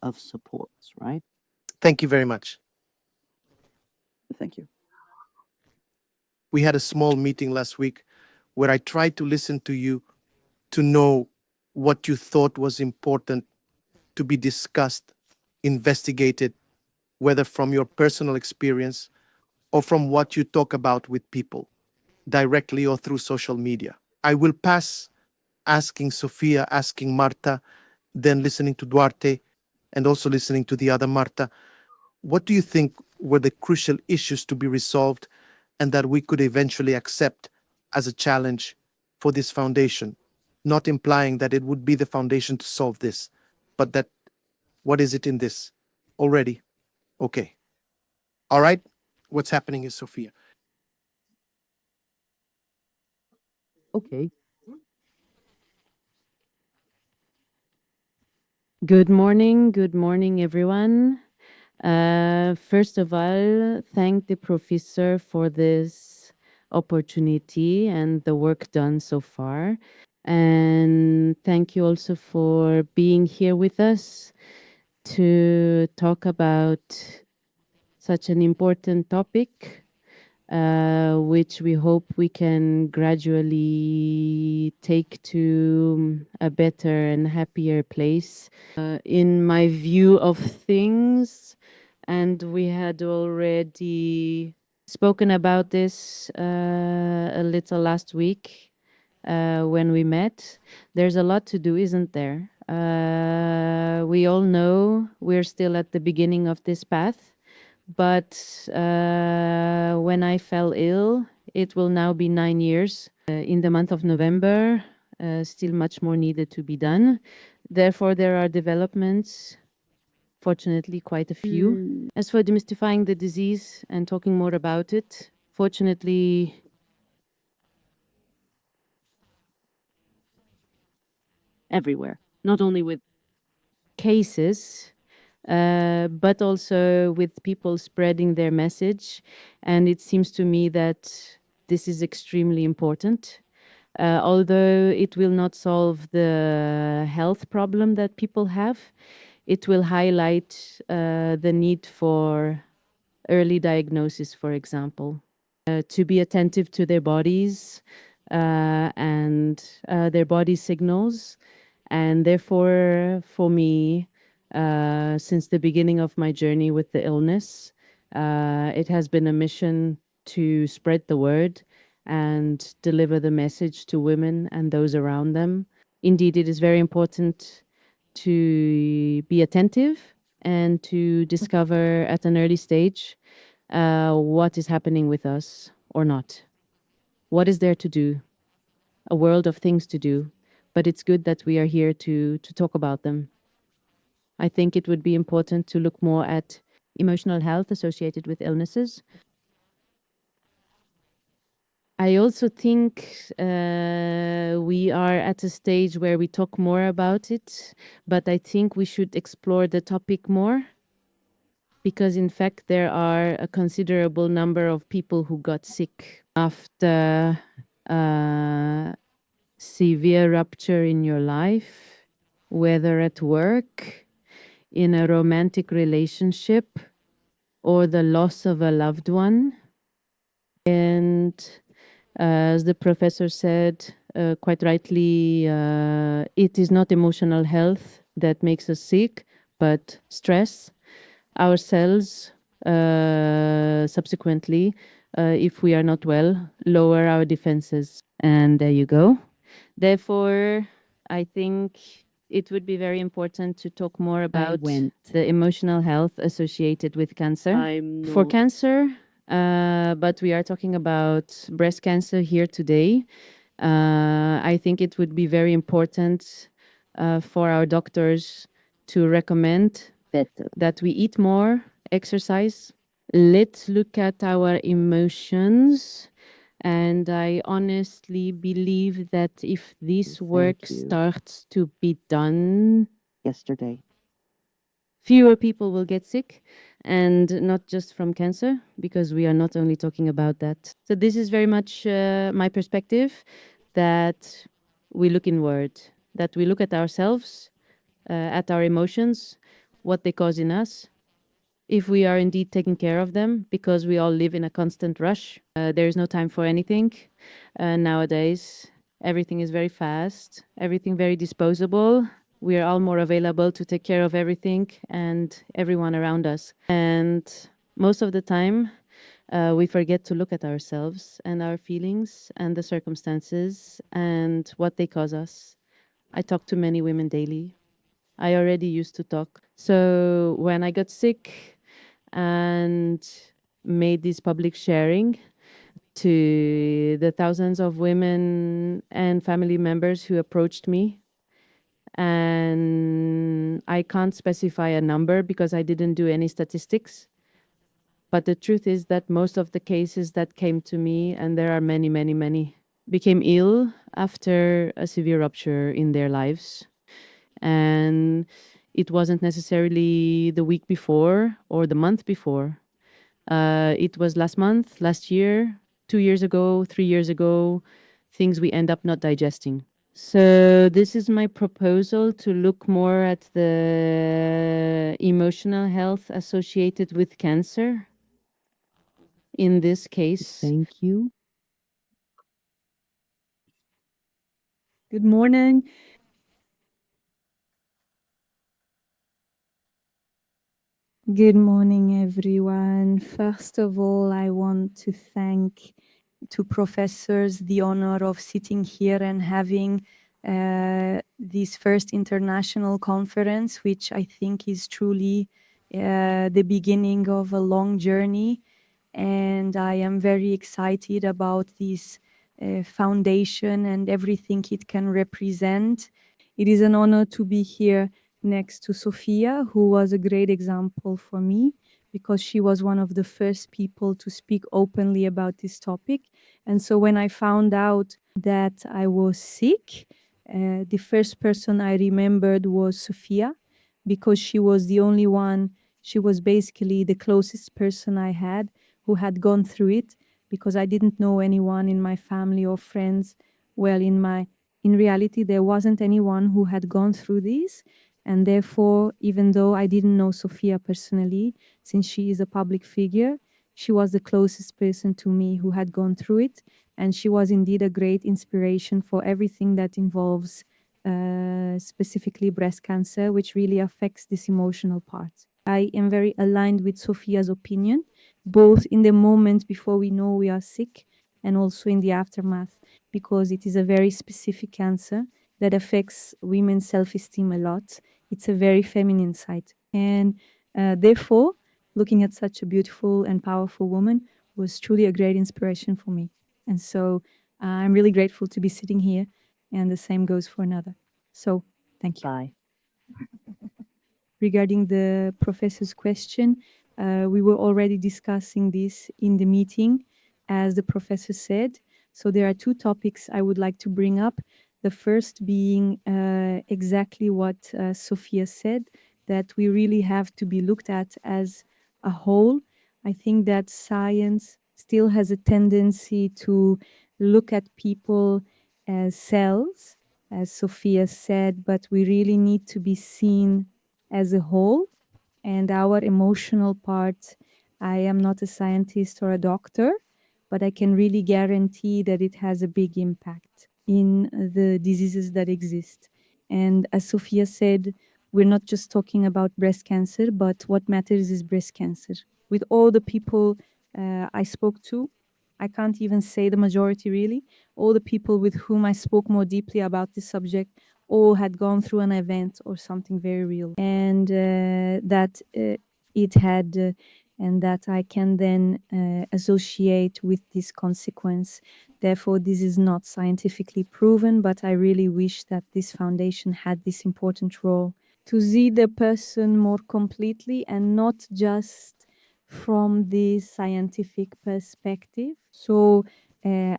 of supports, right? Thank you very much. Thank you. We had a small meeting last week where I tried to listen to you to know what you thought was important to be discussed, investigated, whether from your personal experience or from what you talk about with people, directly or through social media. I will pass asking Sofia, asking Marta, then listening to Duarte, and also listening to the other Marta. What do you think were the crucial issues to be resolved and that we could eventually accept as a challenge for this foundation? Not implying that it would be the foundation to solve this, but that what is it in this already? Okay. All right. What's happening is Sofia. Okay. Good morning, everyone. First of all, thank the professor for this opportunity and the work done so far. And thank you also for being here with us to talk about such an important topic, which we hope we can gradually take to a better and happier place. In my view of things, and we had already spoken about this a little last week when we met. There's a lot to do, isn't there? We all know we're still at the beginning of this path, but when I fell ill, it will now be 9 years. In the month of November, still much more needed to be done. Therefore, there are developments, fortunately, quite a few. As for demystifying the disease and talking more about it, fortunately, everywhere, not only with cases, but also with people spreading their message. And it seems to me that this is extremely important. Although it will not solve the health problem that people have, it will highlight the need for early diagnosis, for example, to be attentive to their bodies and their body signals. And therefore, for me, since the beginning of my journey with the illness, it has been a mission to spread the word and deliver the message to women and those around them. Indeed, it is very important to be attentive and to discover at an early stage what is happening with us or not. What is there to do? A world of things to do, but it's good that we are here to talk about them. I think it would be important to look more at emotional health associated with illnesses. I also think we are at a stage where we talk more about it, but I think we should explore the topic more because, in fact, there are a considerable number of people who got sick after severe rupture in your life, whether at work, in a romantic relationship, or the loss of a loved one. And as the professor said, quite rightly, it is not emotional health that makes us sick, but stress. Our cells, subsequently, if we are not well, lower our defenses. And there you go. Therefore, I think it would be very important to talk more about the emotional health associated with cancer. For cancer, but we are talking about breast cancer here today. I think it would be very important for our doctors to recommend that we eat more, exercise. Let's look at our emotions. And I honestly believe that if this work starts to be done Yesterday. fewer people will get sick, and not just from cancer, because we are not only talking about that. So this is very much my perspective, that we look inward, that we look at ourselves, at our emotions. what they cause in us, if we are indeed taking care of them, because we all live in a constant rush. There is no time for anything nowadays. Everything is very fast, everything very disposable. We are all more available to take care of everything and everyone around us. And most of the time, we forget to look at ourselves and our feelings and the circumstances and what they cause us. I talk to many women daily. I already used to talk. So when I got sick and made this public sharing to the thousands of women and family members who approached me, and I can't specify a number because I didn't do any statistics. But the truth is that most of the cases that came to me, and there are many, many, many, became ill after a severe rupture in their lives. And it wasn't necessarily the week before or the month before. It was last month, last year, 2 years ago, 3 years ago, things we end up not digesting. So this is my proposal, to look more at the emotional health associated with cancer. In this case, Thank you. Good morning. Good morning, everyone. First of all, I want to thank two professors the honor of sitting here and having this first international conference, which I think is truly the beginning of a long journey. And I am very excited about this foundation and everything it can represent. It is an honor to be here next to Sofia, who was a great example for me because she was one of the first people to speak openly about this topic. And so when I found out that I was sick, the first person I remembered was Sofia, because she was the only one, she was basically the closest person I had who had gone through it, because I didn't know anyone in my family or friends. Well, in reality, there wasn't anyone who had gone through this. And therefore, even though I didn't know Sofia personally, since she is a public figure, she was the closest person to me who had gone through it. And she was indeed a great inspiration for everything that involves specifically breast cancer, which really affects this emotional part. I am very aligned with Sofia's opinion, both in the moment before we know we are sick and also in the aftermath, because it is a very specific cancer that affects women's self-esteem a lot. It's a very feminine side. And therefore, looking at such a beautiful and powerful woman was truly a great inspiration for me. And so I'm really grateful to be sitting here, and the same goes for another. So thank you. Bye. Regarding the professor's question, we were already discussing this in the meeting, as the professor said. So there are two topics I would like to bring up. The first being exactly what Sofia said, that we really have to be looked at as a whole. I think that science still has a tendency to look at people as cells, as Sofia said, but we really need to be seen as a whole. And our emotional part, I am not a scientist or a doctor, but I can really guarantee that it has a big impact in the diseases that exist. And as Sophia said, we're not just talking about breast cancer, but what matters is breast cancer. With all the people I spoke to, I can't even say the majority really, all the people with whom I spoke more deeply about this subject all had gone through an event or something very real. And that it had and that I can then associate with this consequence. Therefore, this is not scientifically proven, but I really wish that this foundation had this important role to see the person more completely and not just from the scientific perspective. So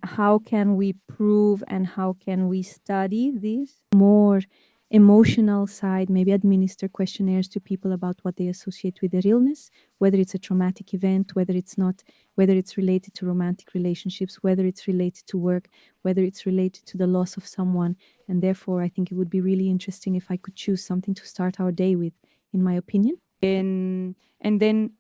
how can we prove and how can we study this more emotional side, maybe administer questionnaires to people about what they associate with their illness, whether it's a traumatic event, whether it's not, whether it's related to romantic relationships, whether it's related to work, whether it's related to the loss of someone. And therefore, I think it would be really interesting if I could choose something to start our day with. in my opinion. And then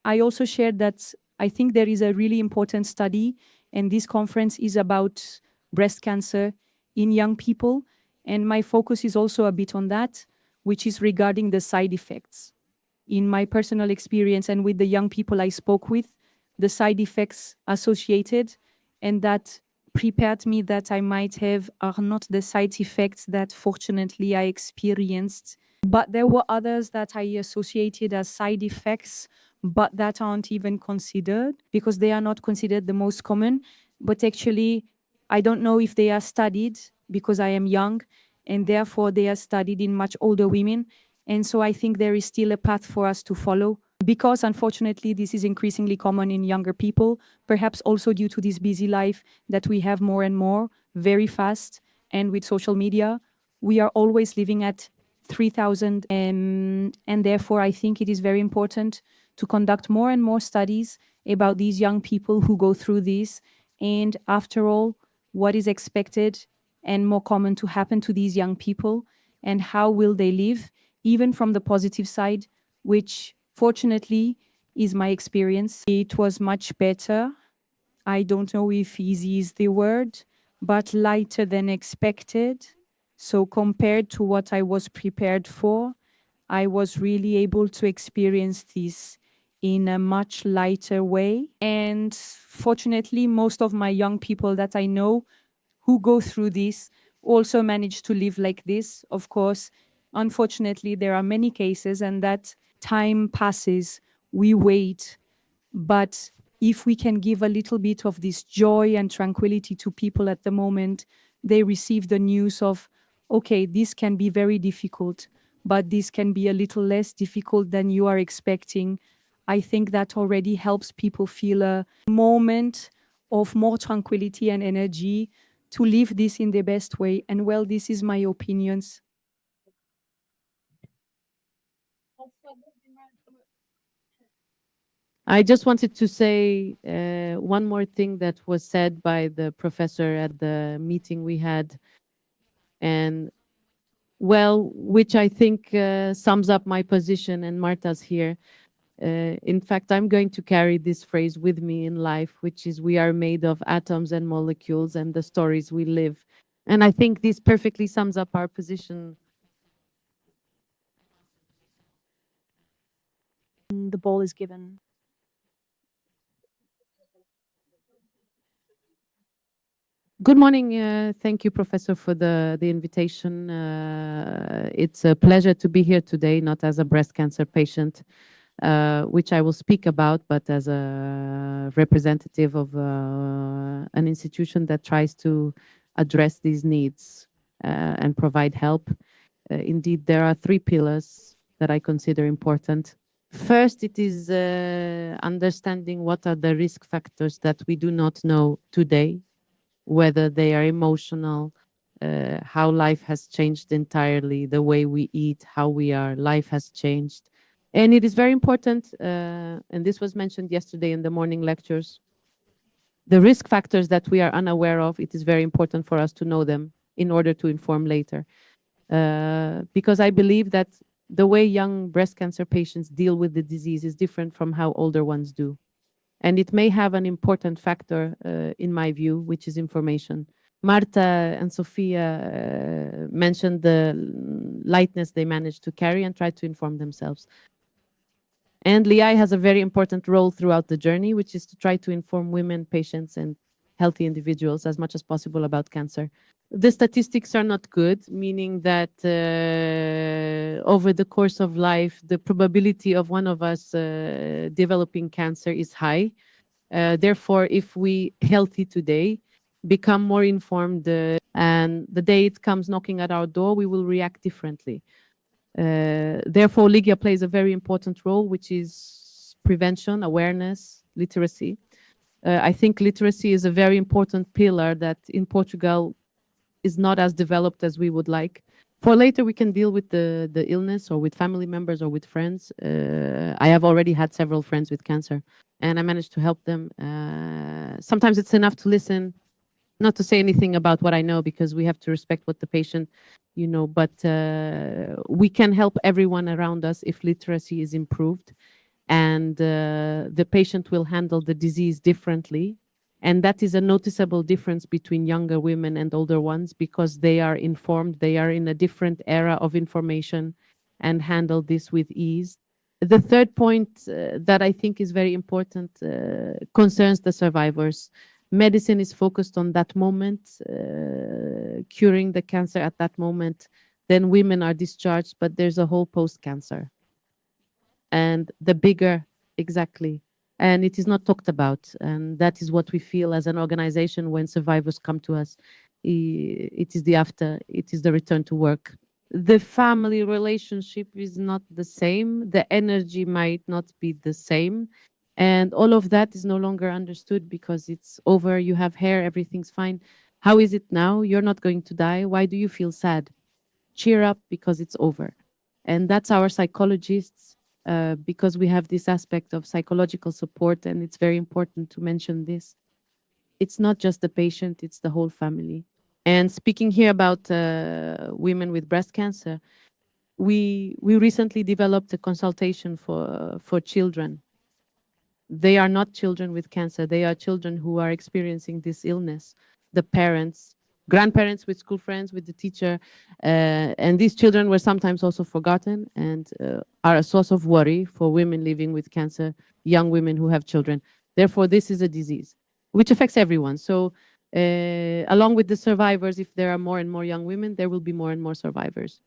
I also shared that I think there is a really important study, and this conference is about breast cancer in young people. And my focus is also a bit on that, which is regarding the side effects. In my personal experience and with the young people I spoke with, the side effects associated and that prepared me that I might have are not the side effects that fortunately I experienced. But there were others that I associated as side effects, but that aren't even considered because they are not considered the most common. But actually, I don't know if they are studied because I am young, and therefore they are studied in much older women. And so I think there is still a path for us to follow because unfortunately this is increasingly common in younger people, perhaps also due to this busy life that we have more and more very fast. And with social media, we are always living at 3000. And therefore I think it is very important to conduct more and more studies about these young people who go through this. And after all, what is expected and more common to happen to these young people and how will they live, even from the positive side, which fortunately is my experience. It was much better. I don't know if easy is the word, but lighter than expected. So compared to what I was prepared for, I was really able to experience this in a much lighter way. And fortunately, most of my young people that I know who go through this also manage to live like this. Of course, unfortunately, there are many cases and that time passes, we wait. But if we can give a little bit of this joy and tranquility to people at the moment, they receive the news of, okay, this can be very difficult, but this can be a little less difficult than you are expecting. I think that already helps people feel a moment of more tranquility and energy to live this in the best way. And well, this is my opinions. I just wanted to say one more thing that was said by the professor at the meeting we had, and well, which I think sums up my position and Marta's here. In fact, I'm going to carry this phrase with me in life, which is we are made of atoms and molecules and the stories we live. And I think this perfectly sums up our position. The ball is given. Good morning. Thank you, Professor, for the invitation. It's a pleasure to be here today, not as a breast cancer patient, which I will speak about, but as a representative of an institution that tries to address these needs and provide help. Indeed, there are three pillars that I consider important. First, it is understanding what are the risk factors that we do not know today, whether they are emotional, how life has changed entirely, the way we eat, how we are, life has changed. And it is very important, and this was mentioned yesterday in the morning lectures, the risk factors that we are unaware of, it is very important for us to know them in order to inform later. Because I believe that the way young breast cancer patients deal with the disease is different from how older ones do. And it may have an important factor, in my view, which is information. Marta and Sofia mentioned the lightness they managed to carry and try to inform themselves. And LII has a very important role throughout the journey, which is to try to inform women, patients, and healthy individuals as much as possible about cancer. The statistics are not good, meaning that over the course of life, the probability of one of us developing cancer is high. Therefore, if we healthy today, become more informed, and the day it comes knocking at our door, we will react differently. Therefore, Ligia plays a very important role, which is prevention, awareness, literacy. I think literacy is a very important pillar that in Portugal is not as developed as we would like. For later, we can deal with the illness or with family members or with friends. I have already had several friends with cancer, and I managed to help them. Sometimes it's enough to listen, not to say anything about what I know, because we have to respect what the patient you know, but we can help everyone around us if literacy is improved, and the patient will handle the disease differently. And that is a noticeable difference between younger women and older ones, because they are informed, they are in a different era of information and handle this with ease. The third point that I think is very important concerns the survivors. Medicine is focused on that moment, curing the cancer at that moment. Then women are discharged, but there's a whole post-cancer. And the bigger, exactly. And it is not talked about. And that is what we feel as an organization when survivors come to us. It is the after, it is the return to work. The family relationship is not the same. The energy might not be the same. And all of that is no longer understood because it's over. You have hair, everything's fine. How is it now? You're not going to die. Why do you feel sad? Cheer up, because it's over. And that's our psychologists, because we have this aspect of psychological support, and it's very important to mention this. It's not just the patient, it's the whole family. And speaking here about women with breast cancer, we recently developed a consultation for children. They are not children with cancer, they are children who are experiencing this illness. The parents, grandparents with school friends, with the teacher, and these children were sometimes also forgotten and are a source of worry for women living with cancer, young women who have children. Therefore, this is a disease which affects everyone. So along with the survivors, if there are more and more young women, there will be more and more survivors,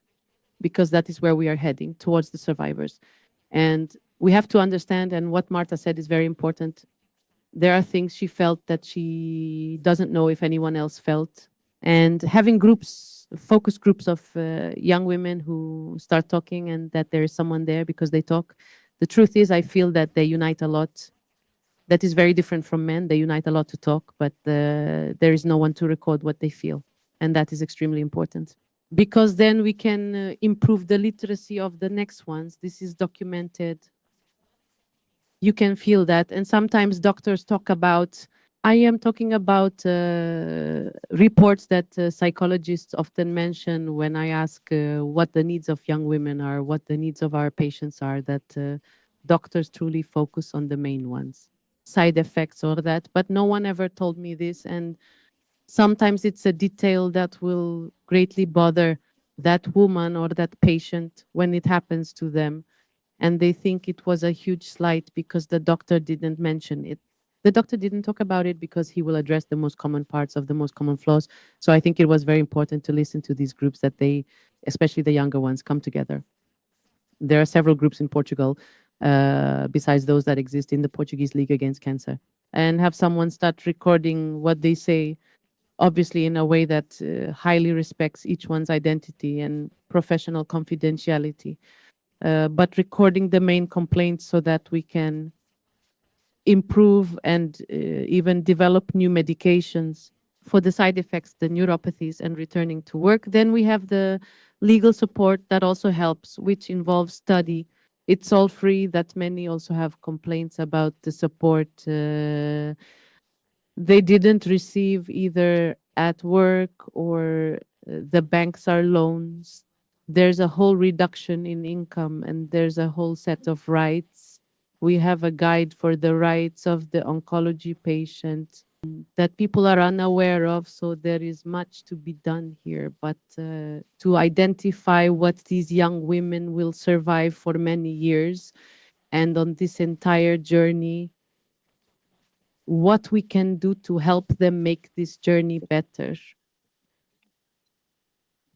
because that is where we are heading, towards the survivors. And we have to understand, and what Marta said is very important, there are things she felt that she doesn't know if anyone else felt. And having groups, focus groups of young women who start talking, and that there is someone there because they talk. The truth is, I feel that they unite a lot. That is very different from men. They unite a lot to talk, but there is no one to record what they feel. And that is extremely important, because then we can improve the literacy of the next ones. This is documented. You can feel that. And sometimes doctors talk about, I am talking about reports that psychologists often mention when I ask what the needs of young women are, what the needs of our patients are, that doctors truly focus on the main ones, side effects or that. But no one ever told me this. And sometimes it's a detail that will greatly bother that woman or that patient when it happens to them, and they think it was a huge slight because the doctor didn't mention it. The doctor didn't talk about it because he will address the most common parts of the most common flaws. So I think it was very important to listen to these groups, that they, especially the younger ones, come together. There are several groups in Portugal, besides those that exist in the Portuguese League Against Cancer, and have someone start recording what they say, obviously in a way that highly respects each one's identity and professional confidentiality, but recording the main complaints so that we can improve and even develop new medications for the side effects, the neuropathies, and returning to work. Then we have the legal support that also helps, which involves study. It's all free. That many also have complaints about the support they didn't receive either at work, or the banks are loans. There's a whole reduction in income, and there's a whole set of rights. We have a guide for the rights of the oncology patient that people are unaware of. So there is much to be done here, but to identify what these young women will survive for many years, and on this entire journey, what we can do to help them make this journey better.